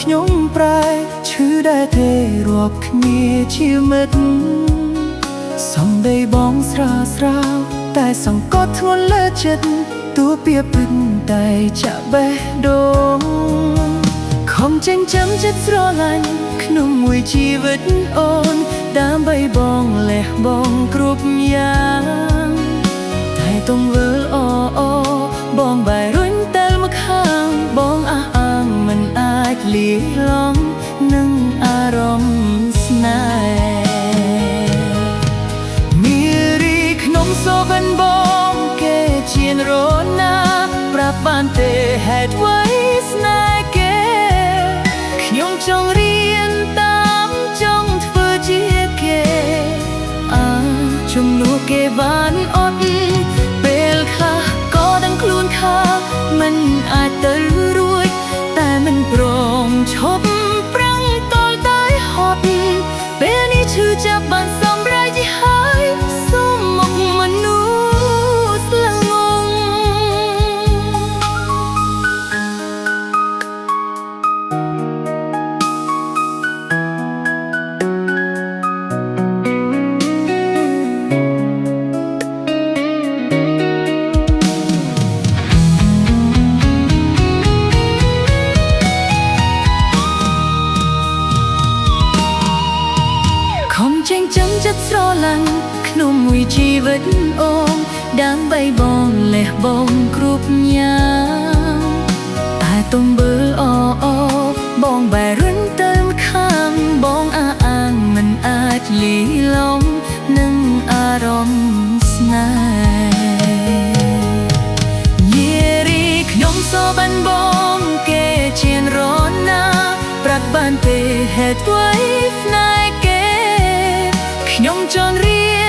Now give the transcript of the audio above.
ខ្ញុំប្រែឈឺដែរទេរាប់គ្នាជាមិត្តសំដីបងស្រាលស្រាវតែសង្កត់ធ្ងន់លើចិត្តតួពាក្យពិតតែចាក់បេះដូងខំចិញ្ចឹមចិត្តស្រឡាញ់ក្នុងមួយជីវិតអូនដើម្បីបងលះបង់គ្រប់យ៉ាងតែទង្វើល្អបងបែររុញតែលមកខាងបងអះអាងមិនអាចលាយឡំនឹងអារម្មណ៍ស្នេហ៍មីរីក្នុងសូបិនបងគេជានរណាប្រាប់បានទេហេតុអ្វីស្នេហ៍គេខ្ញុំចង់រៀនតាមចង់ធ្វើជាគេជំនួសគេបានអត់ពេលខ្លះក៏ដឹងខ្លួនថាមិនអាចទៅរួចតែមិនព្រមឈប់ប្រឹងតល់តែហត់ពេលនេះឈឺចាប់បានសម្រេចហើយសូមមកមនុស្សស្លងងចិញ្ចឹមចិត្តស្រឡាញ់ក្នុងមួយជីវិតអូនដើម្បីបងលះបង់គ្រប់យ៉ាងតែទំមើលបងបែររុញទៅម្ខាងបងអះអាងមិនអាចលាយឡំនឹងអារម្មណ៍ស្នេហ៍យេរីខ្ញុំសូបិនបងគេជានរណាប្រាប់បានទេហេតុអ្វីស្នេហ៍ខ្ញុំចង់រៀ